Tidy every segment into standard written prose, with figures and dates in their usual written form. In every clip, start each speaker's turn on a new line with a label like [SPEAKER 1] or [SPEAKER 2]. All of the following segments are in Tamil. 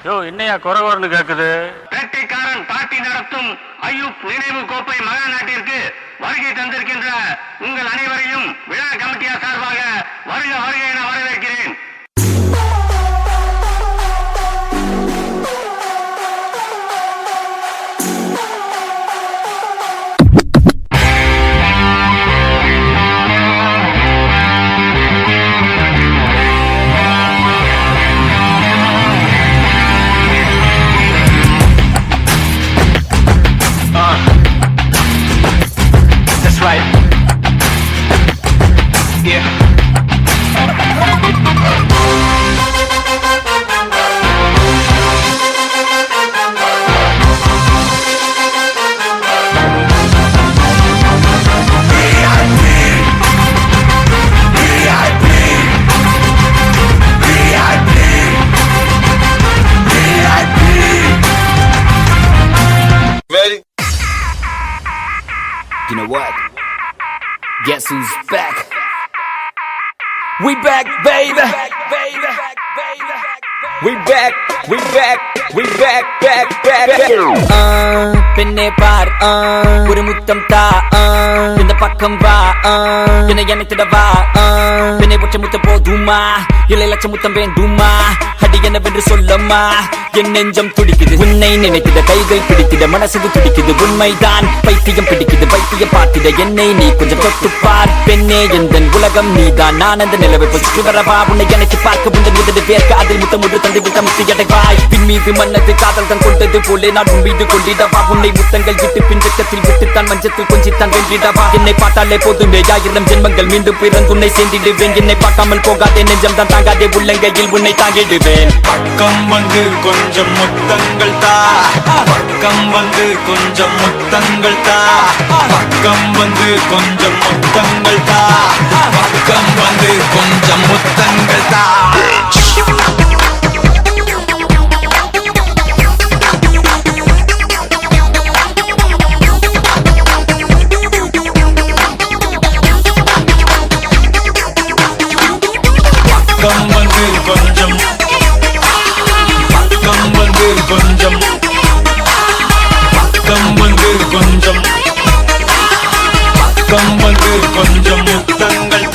[SPEAKER 1] யோ என்னையா குறவர்னு கேக்குது?
[SPEAKER 2] வேட்டைக்காரன் பாட்டி நடத்தும் ஐயூப் நினைவு கோப்பை மகா நாட்டிற்கு வருகை தந்திருக்கின்ற உங்கள் அனைவரையும் விழா கமிட்டியார் சார்பாக வருக வருக என வரவேற்கிறேன். That's right. Yeah.
[SPEAKER 3] Ready?
[SPEAKER 4] You know what? Guess who's back? We back, baby. We back, we back, we back. பெண்ணே பார் ஒரு முத்தம் தா இந்த பக்கம் வா என்னை அணைத்திட வா பெண்ணை ஒற்றை முத்தம் போதுமா இல்லை லட்சம் முத்தம் வேண்டுமா அடி என்னவென்று சொல்லம்மா என் நெஞ்சம் துடிக்குது உன்னை நினைத்திட கைகள் பிடித்திட மனசுக்கு துடிக்குது உண்மைதான் பைத்தியம் பிடிக்குது பைத்தியம் பார்த்திட என்னை நீ கொஞ்சம் தொட்டு பார் பெண்ணே எந்த உலகம் நீதான் நான் அந்த நிலவை சுற்றி வரவா உன்னை எனக்கு பார்க்க உங்கள் முதல் பேர்க்க அதில் முத்தம் ஒன்று தந்து விட்ட முத்து எடைவாய் பின் மீது மன்னது காதல் தான் கொண்டது போலே நான் உன் மீது கொண்டிடவா உன்னை முத்தங்கள் விட்டு பின் வெட்டத்தில் விட்டுத்தான் மஞ்சத்தில் கொஞ்சித்தான் வென்றிடவா என்னை பார்த்தாலே போதுமே 1000 ஜென்மங்கள் மீண்டும் பிறந்து உன்னை சேர்ந்திடுவேன் என்னை பார்க்காமல் போகாதே நெஞ்சம் தான் தாங்காதே உள்ளங்கையில் உன்னை தாங்கிடுவேன்
[SPEAKER 3] பக்கம் வந்து கொஞ்சம் முத்தங்கள் தா பக்கம் வந்து கொஞ்சம் முத்தங்கள் தா பக்கம் வந்து கொஞ்சம் முத்தங்கள் தா பக்கம் வந்து கொஞ்சம் முத்தங்கள் தா பக்கம் வந்து கொஞ்சம் பக்கம் வந்து கொஞ்சம் பக்கம் வந்து கொஞ்சம் பக்கம் வந்து கொஞ்சம் முத்தங்கள்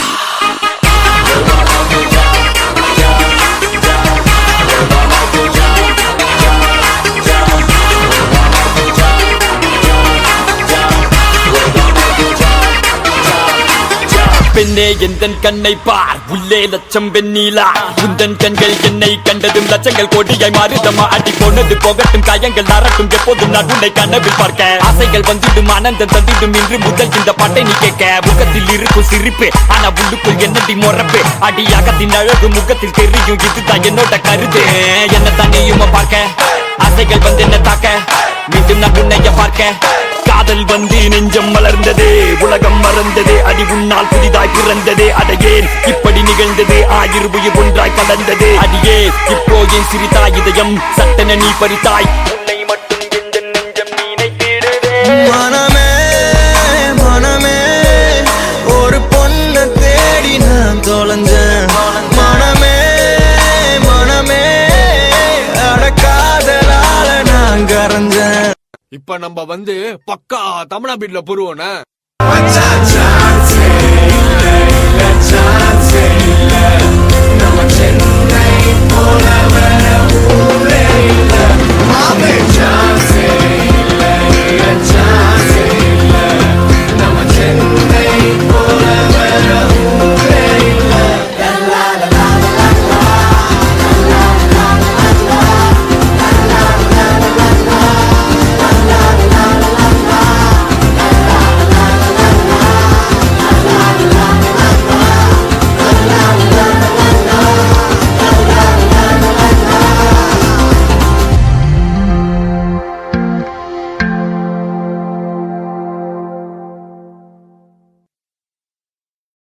[SPEAKER 4] பெண்ணே எந்தன் கண்ணை பார் உள்ளே லட்சம் வெண்ணீலா உந்தன் கண்கள் என்னை கண்டதும் லட்சங்கள் கோடியாய் மாறுதமா அடி போனது போகட்டும் காயங்கள் நரட்டும் எப்போதும் நான் உன்னை கனவில் பார்க்க ஆசைகள் வந்திடும் ஆனந்தம் தந்திடும் இன்று முதல் இந்த பாட்டை நீ கேட்க முகத்தில் இருக்கும் சிரிப்பு ஆனா உள்ளுக்குள் என்னடி மொறப்பு அடியாகத்தின் அழகு முகத்தில் தெரியும் இதுதான் என்னோட கருத்து என்ன தண்ணியுமா பார்க்க ஆசைகள் வந்து என்ன தாக்க மீண்டும் நான் உன்னைய பார்க்க காதல் வந்து நெஞ்சம் மலர்ந்தது உலகம் மறந்தது அடி உன்னால் புதிதாய் பிறந்தது அடையேன் இப்படி நிகழ்ந்தது ஆயிரம் உயிர் ஒன்றாய் கலந்தது அடியே இப்போ என் சிரித்தாய் இதயம் சட்டென நீ பறித்தாய் உன்னை மட்டும் எந்த நெஞ்சம் நினைத்திடுவே
[SPEAKER 5] மனமே மனமே ஒரு பொண்ணை தேடி நான் தொலைஞ்சேன் மனமே மனமே அடக்காதலால நான் கரைஞ்சேன்
[SPEAKER 6] இப்ப நம்ம வந்து பக்கா தமிழா பீட்ல புருவோன
[SPEAKER 5] நம்ம சென்னை போல